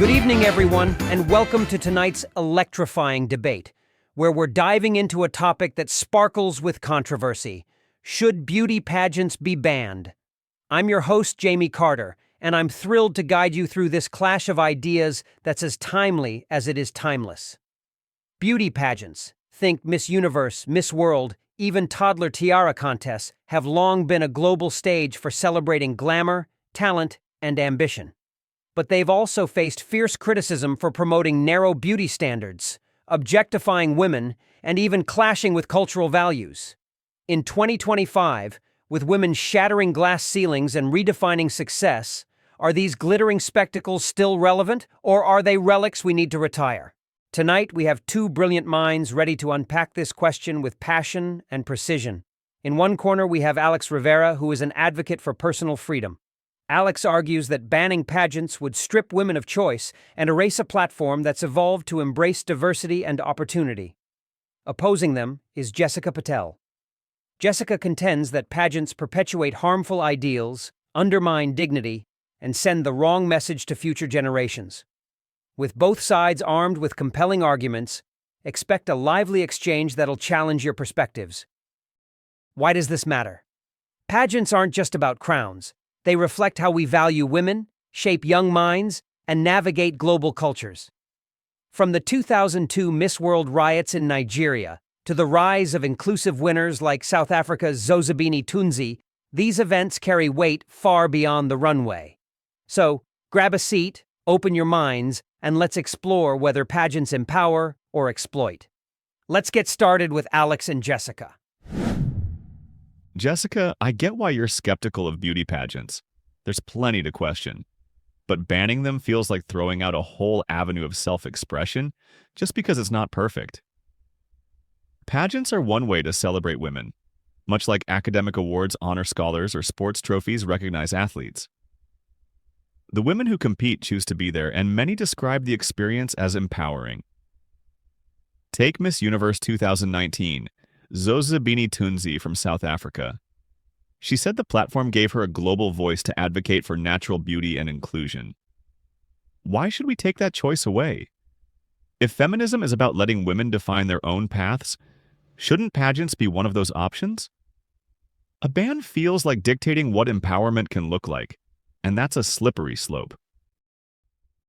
Good evening, everyone, and welcome to tonight's electrifying debate, where we're diving into a topic that sparkles with controversy. Should beauty pageants be banned? I'm your host, Jamie Carter, and I'm thrilled to guide you through this clash of ideas that's as timely as it is timeless. Beauty pageants, think Miss Universe, Miss World, even toddler tiara contests, have long been a global stage for celebrating glamour, talent, and ambition. But they've also faced fierce criticism for promoting narrow beauty standards, objectifying women, and even clashing with cultural values. In 2025, with women shattering glass ceilings and redefining success, are these glittering spectacles still relevant, or are they relics we need to retire? Tonight, we have two brilliant minds ready to unpack this question with passion and precision. In one corner, we have Alex Rivera, who is an advocate for personal freedom. Alex argues that banning pageants would strip women of choice and erase a platform that's evolved to embrace diversity and opportunity. Opposing them is Jessica Patel. Jessica contends that pageants perpetuate harmful ideals, undermine dignity, and send the wrong message to future generations. With both sides armed with compelling arguments, expect a lively exchange that'll challenge your perspectives. Why does this matter? Pageants aren't just about crowns. They reflect how we value women, shape young minds, and navigate global cultures. From the 2002 Miss World riots in Nigeria to the rise of inclusive winners like South Africa's Zozibini Tunzi, these events carry weight far beyond the runway. So, grab a seat, open your minds, and let's explore whether pageants empower or exploit. Let's get started with Alex and Jessica. Jessica, I get why you're skeptical of beauty pageants. There's plenty to question. But banning them feels like throwing out a whole avenue of self-expression just because it's not perfect. Pageants are one way to celebrate women, much like academic awards honor scholars or sports trophies recognize athletes. The women who compete choose to be there, and many describe the experience as empowering. Take Miss Universe 2019, Zozibini Tunzi from South Africa. She said the platform gave her a global voice to advocate for natural beauty and inclusion. Why should we take that choice away? If feminism is about letting women define their own paths, shouldn't pageants be one of those options? A ban feels like dictating what empowerment can look like, and that's a slippery slope.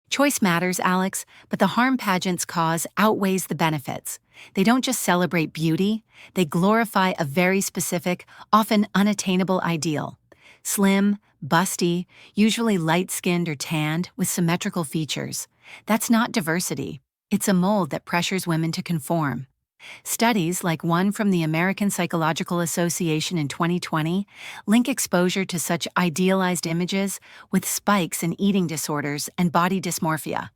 Choice matters, Alex, but the harm pageants cause outweighs the benefits. They don't just celebrate beauty, they glorify a very specific, often unattainable ideal. Slim, busty, usually light-skinned or tanned with symmetrical features. That's not diversity. It's a mold that pressures women to conform. Studies, like one from the American Psychological Association in 2020, link exposure to such idealized images with spikes in eating disorders and body dysmorphia.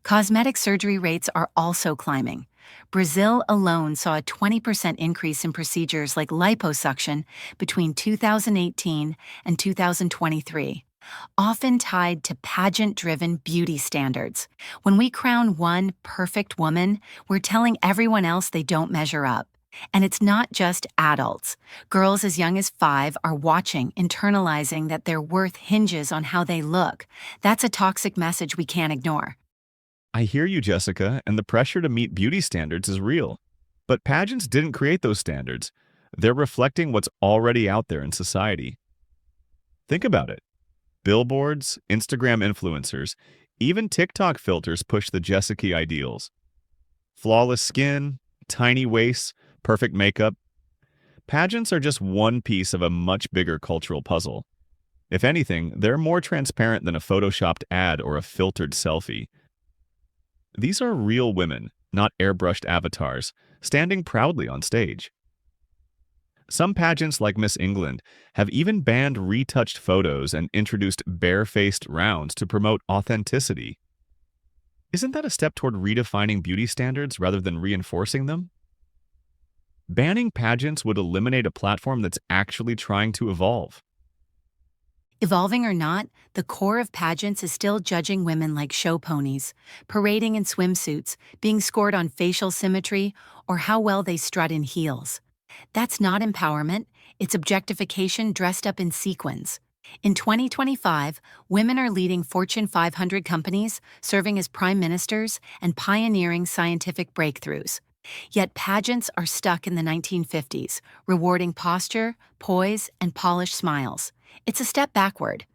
Cosmetic surgery rates are also climbing. Brazil alone saw a 20% increase in procedures like liposuction between 2018 and 2023. Often tied to pageant-driven beauty standards. When we crown one perfect woman, we're telling everyone else they don't measure up. And it's not just adults. Girls as young as 5 are watching, internalizing that their worth hinges on how they look. That's a toxic message we can't ignore. I hear you, Jessica, and the pressure to meet beauty standards is real. But pageants didn't create those standards. They're reflecting what's already out there in society. Think about it. Billboards, Instagram influencers, even TikTok filters push the Jessica ideals. Flawless skin, tiny waists, perfect makeup. Pageants are just one piece of a much bigger cultural puzzle. If anything, they're more transparent than a photoshopped ad or a filtered selfie. These are real women, not airbrushed avatars, standing proudly on stage. Some pageants like Miss England have even banned retouched photos and introduced bare-faced rounds to promote authenticity. Isn't that a step toward redefining beauty standards rather than reinforcing them? Banning pageants would eliminate a platform that's actually trying to evolve. Evolving or not, the core of pageants is still judging women like show ponies, parading in swimsuits, being scored on facial symmetry, or how well they strut in heels. That's not empowerment, it's objectification dressed up in sequins. In 2025, women are leading Fortune 500 companies, serving as prime ministers, and pioneering scientific breakthroughs. Yet pageants are stuck in the 1950s, rewarding posture, poise, and polished smiles. It's a step backward.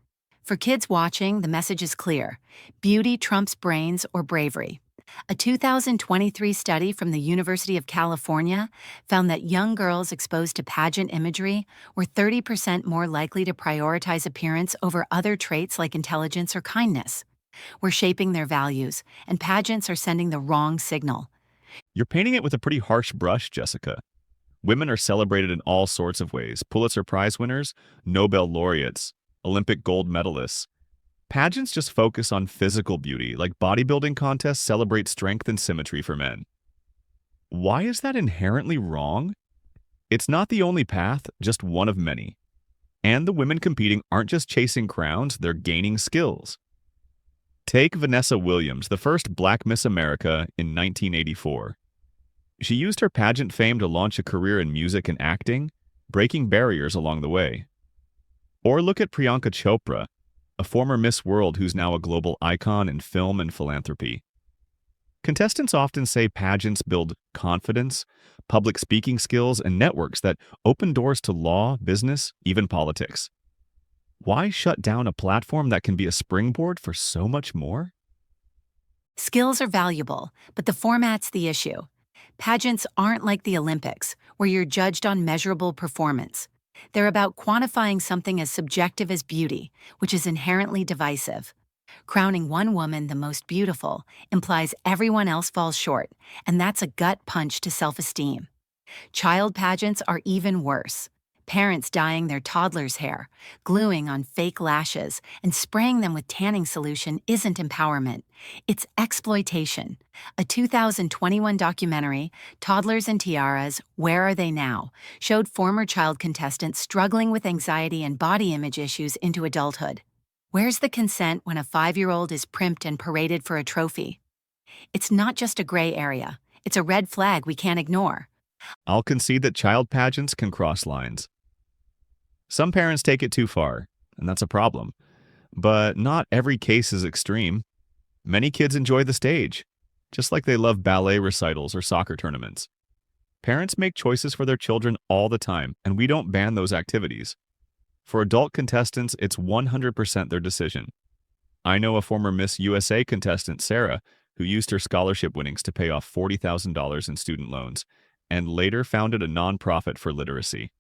For kids watching, the message is clear: beauty trumps brains or bravery. A 2023 study from the University of California found that young girls exposed to pageant imagery were 30% more likely to prioritize appearance over other traits like intelligence or kindness. We're shaping their values, and pageants are sending the wrong signal. You're painting it with a pretty harsh brush, Jessica. Women are celebrated in all sorts of ways: Pulitzer Prize winners, Nobel laureates, Olympic gold medalists. Pageants just focus on physical beauty, like bodybuilding contests celebrate strength and symmetry for men. Why is that inherently wrong? It's not the only path, just one of many. And the women competing aren't just chasing crowns, they're gaining skills. Take Vanessa Williams, the first Black Miss America in 1984. She used her pageant fame to launch a career in music and acting, breaking barriers along the way. Or look at Priyanka Chopra, a former Miss World who's now a global icon in film and philanthropy. Contestants often say pageants build confidence, public speaking skills, and networks that open doors to law, business, even politics. Why shut down a platform that can be a springboard for so much more? Skills are valuable, but the format's the issue. Pageants aren't like the Olympics, where you're judged on measurable performance. They're about quantifying something as subjective as beauty, which is inherently divisive. Crowning one woman the most beautiful implies everyone else falls short, and that's a gut punch to self-esteem. Child pageants are even worse. Parents dyeing their toddler's hair, gluing on fake lashes, and spraying them with tanning solution isn't empowerment. It's exploitation. A 2021 documentary, Toddlers and Tiaras, Where Are They Now?, showed former child contestants struggling with anxiety and body image issues into adulthood. Where's the consent when a 5-year-old is primped and paraded for a trophy? It's not just a gray area. It's a red flag we can't ignore. I'll concede that child pageants can cross lines. Some parents take it too far, and that's a problem. But not every case is extreme. Many kids enjoy the stage, just like they love ballet recitals or soccer tournaments. Parents make choices for their children all the time, and we don't ban those activities. For adult contestants, it's 100% their decision. I know a former Miss USA contestant, Sarah, who used her scholarship winnings to pay off $40,000 in student loans, and later founded a nonprofit for literacy.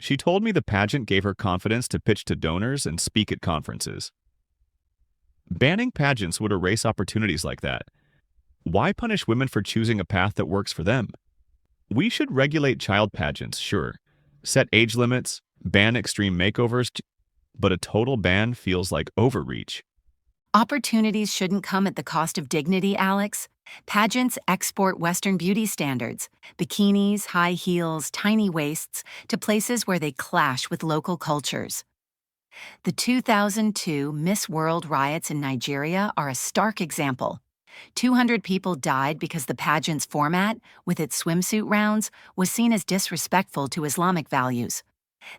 She told me the pageant gave her confidence to pitch to donors and speak at conferences. Banning pageants would erase opportunities like that. Why punish women for choosing a path that works for them? We should regulate child pageants, sure. Set age limits, ban extreme makeovers, but a total ban feels like overreach. Opportunities shouldn't come at the cost of dignity, Alex. Pageants export Western beauty standards, bikinis, high heels, tiny waists, to places where they clash with local cultures. The 2002 Miss World riots in Nigeria are a stark example. 200 people died because the pageant's format, with its swimsuit rounds, was seen as disrespectful to Islamic values.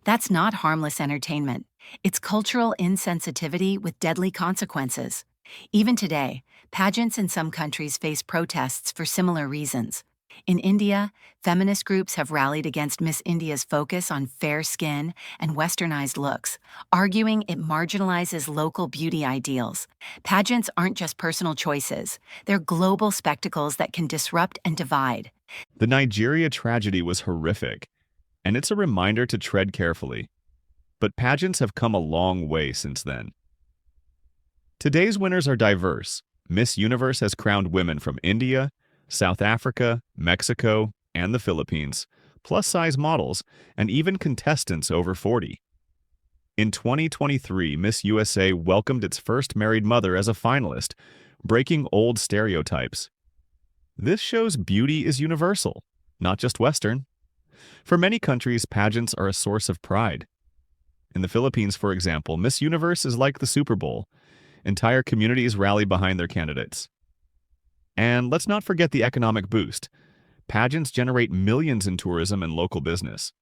That's not harmless entertainment. It's cultural insensitivity with deadly consequences. Even today, pageants in some countries face protests for similar reasons. In India, feminist groups have rallied against Miss India's focus on fair skin and westernized looks, arguing it marginalizes local beauty ideals. Pageants aren't just personal choices, they're global spectacles that can disrupt and divide. The Nigeria tragedy was horrific, and it's a reminder to tread carefully. But pageants have come a long way since then. Today's winners are diverse. Miss Universe has crowned women from India, South Africa, Mexico, and the Philippines, plus-size models, and even contestants over 40. In 2023, Miss USA welcomed its first married mother as a finalist, breaking old stereotypes. This shows beauty is universal, not just Western. For many countries, pageants are a source of pride. In the Philippines, for example, Miss Universe is like the Super Bowl. Entire communities rally behind their candidates. And let's not forget the economic boost. Pageants generate millions in tourism and local business.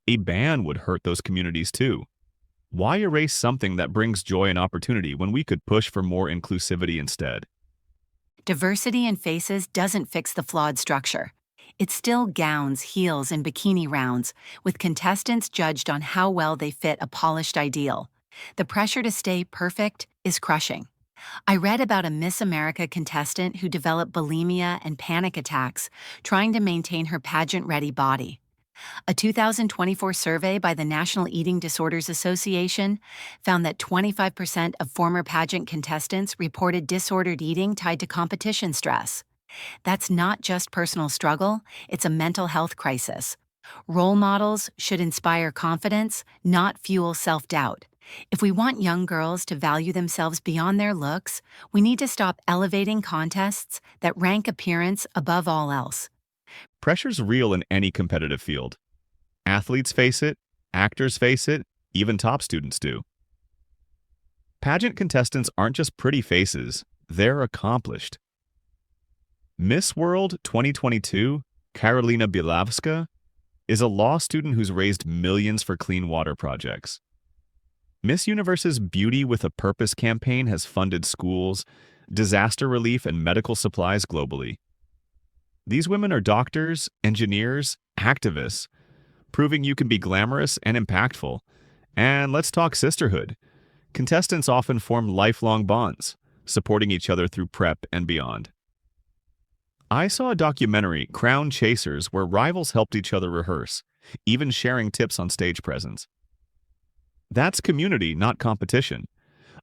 A ban would hurt those communities too. Why erase something that brings joy and opportunity when we could push for more inclusivity instead? Diversity in faces doesn't fix the flawed structure. It's still gowns, heels, and bikini rounds, with contestants judged on how well they fit a polished ideal. The pressure to stay perfect is crushing. I read about a Miss America contestant who developed bulimia and panic attacks trying to maintain her pageant-ready body. A 2024 survey by the National Eating Disorders Association found that 25% of former pageant contestants reported disordered eating tied to competition stress. That's not just personal struggle, it's a mental health crisis. Role models should inspire confidence, not fuel self-doubt. If we want young girls to value themselves beyond their looks, we need to stop elevating contests that rank appearance above all else. Pressure's real in any competitive field. Athletes face it, actors face it, even top students do. Pageant contestants aren't just pretty faces, they're accomplished. Miss World 2022, Karolina Bielawska, is a law student who's raised millions for clean water projects. Miss Universe's Beauty with a Purpose campaign has funded schools, disaster relief, and medical supplies globally. These women are doctors, engineers, activists, proving you can be glamorous and impactful. And let's talk sisterhood. Contestants often form lifelong bonds, supporting each other through prep and beyond. I saw a documentary, Crown Chasers, where rivals helped each other rehearse, even sharing tips on stage presence. That's community, not competition.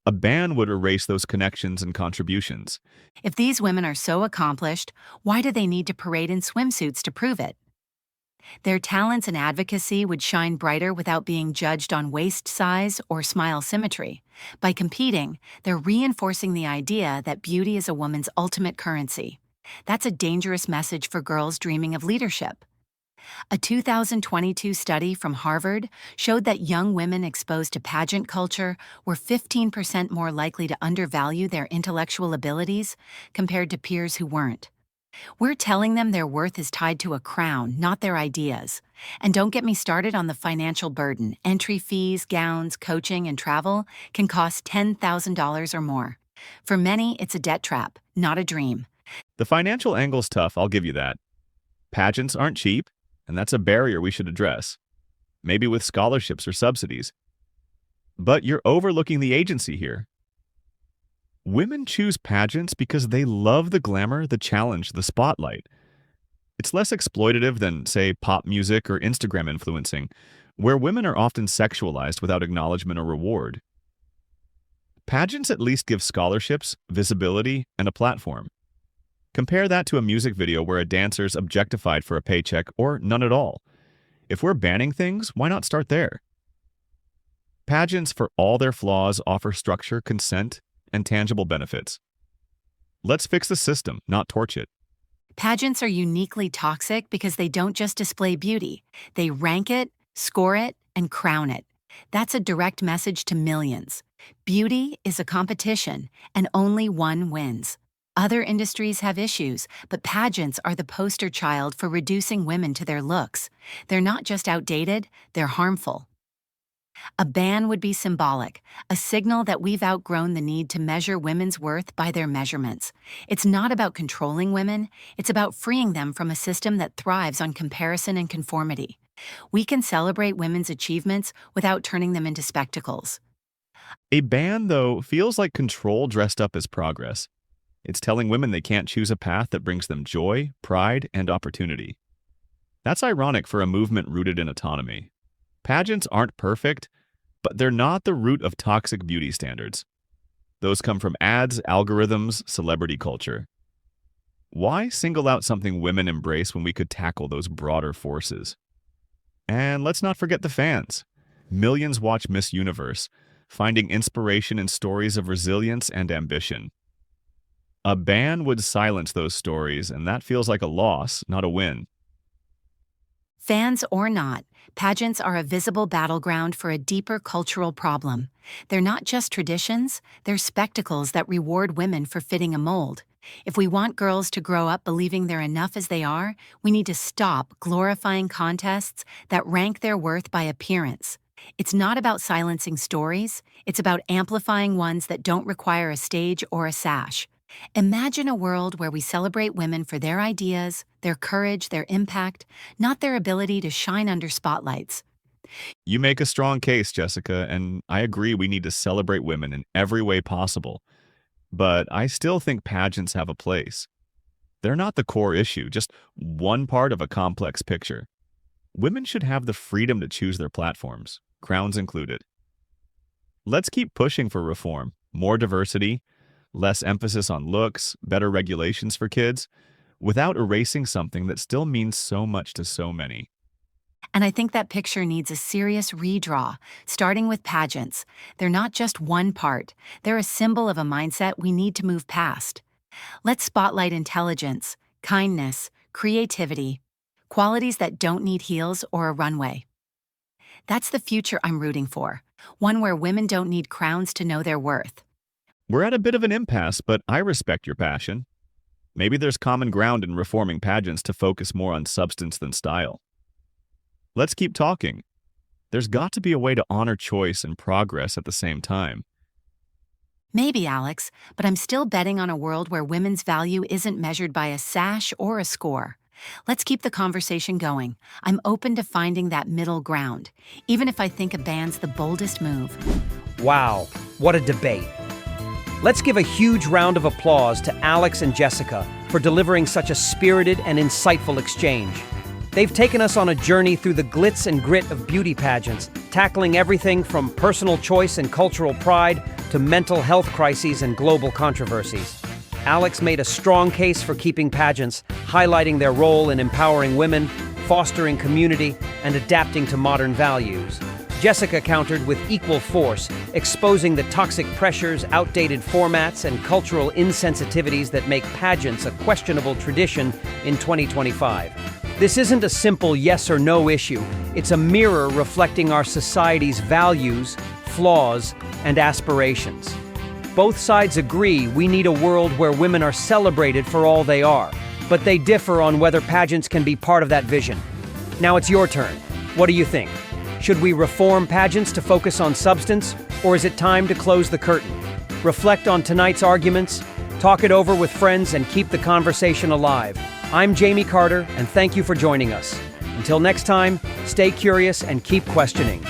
A ban would erase those connections and contributions. If these women are so accomplished, why do they need to parade in swimsuits to prove it? Their talents and advocacy would shine brighter without being judged on waist size or smile symmetry. By competing, they're reinforcing the idea that beauty is a woman's ultimate currency. That's a dangerous message for girls dreaming of leadership. A 2022 study from Harvard showed that young women exposed to pageant culture were 15% more likely to undervalue their intellectual abilities compared to peers who weren't. We're telling them their worth is tied to a crown, not their ideas. And don't get me started on the financial burden. Entry fees, gowns, coaching, and travel can cost $10,000 or more. For many, it's a debt trap, not a dream. The financial angle's tough, I'll give you that. Pageants aren't cheap, and that's a barrier we should address, maybe with scholarships or subsidies. But you're overlooking the agency here. Women choose pageants because they love the glamour, the challenge, the spotlight. It's less exploitative than, say, pop music or Instagram influencing, where women are often sexualized without acknowledgement or reward. Pageants at least give scholarships, visibility, and a platform. Compare that to a music video where a dancer's objectified for a paycheck or none at all. If we're banning things, why not start there? Pageants, for all their flaws, offer structure, consent, and tangible benefits. Let's fix the system, not torch it. Pageants are uniquely toxic because they don't just display beauty. They rank it, score it, and crown it. That's a direct message to millions. Beauty is a competition, and only one wins. Other industries have issues, but pageants are the poster child for reducing women to their looks. They're not just outdated, they're harmful. A ban would be symbolic, a signal that we've outgrown the need to measure women's worth by their measurements. It's not about controlling women, it's about freeing them from a system that thrives on comparison and conformity. We can celebrate women's achievements without turning them into spectacles. A ban, though, feels like control dressed up as progress. It's telling women they can't choose a path that brings them joy, pride, and opportunity. That's ironic for a movement rooted in autonomy. Pageants aren't perfect, but they're not the root of toxic beauty standards. Those come from ads, algorithms, celebrity culture. Why single out something women embrace when we could tackle those broader forces? And let's not forget the fans. Millions watch Miss Universe, finding inspiration in stories of resilience and ambition. A ban would silence those stories, and that feels like a loss, not a win. Fans or not, pageants are a visible battleground for a deeper cultural problem. They're not just traditions, they're spectacles that reward women for fitting a mold. If we want girls to grow up believing they're enough as they are, we need to stop glorifying contests that rank their worth by appearance. It's not about silencing stories, it's about amplifying ones that don't require a stage or a sash. Imagine a world where we celebrate women for their ideas, their courage, their impact, not their ability to shine under spotlights. You make a strong case, Jessica, and I agree we need to celebrate women in every way possible. But I still think pageants have a place. They're not the core issue, just one part of a complex picture. Women should have the freedom to choose their platforms, crowns included. Let's keep pushing for reform, more diversity, less emphasis on looks, better regulations for kids, without erasing something that still means so much to so many. And I think that picture needs a serious redraw, starting with pageants. They're not just one part, they're a symbol of a mindset we need to move past. Let's spotlight intelligence, kindness, creativity, qualities that don't need heels or a runway. That's the future I'm rooting for, one where women don't need crowns to know their worth. We're at a bit of an impasse, but I respect your passion. Maybe there's common ground in reforming pageants to focus more on substance than style. Let's keep talking. There's got to be a way to honor choice and progress at the same time. Maybe, Alex, but I'm still betting on a world where women's value isn't measured by a sash or a score. Let's keep the conversation going. I'm open to finding that middle ground, even if I think a band's the boldest move. Wow, what a debate. Let's give a huge round of applause to Alex and Jessica for delivering such a spirited and insightful exchange. They've taken us on a journey through the glitz and grit of beauty pageants, tackling everything from personal choice and cultural pride to mental health crises and global controversies. Alex made a strong case for keeping pageants, highlighting their role in empowering women, fostering community, and adapting to modern values. Jessica countered with equal force, exposing the toxic pressures, outdated formats, and cultural insensitivities that make pageants a questionable tradition in 2025. This isn't a simple yes or no issue. It's a mirror reflecting our society's values, flaws, and aspirations. Both sides agree we need a world where women are celebrated for all they are, but they differ on whether pageants can be part of that vision. Now it's your turn. What do you think? Should we reform pageants to focus on substance, or is it time to close the curtain? Reflect on tonight's arguments, talk it over with friends, and keep the conversation alive. I'm Jamie Carter, and thank you for joining us. Until next time, stay curious and keep questioning.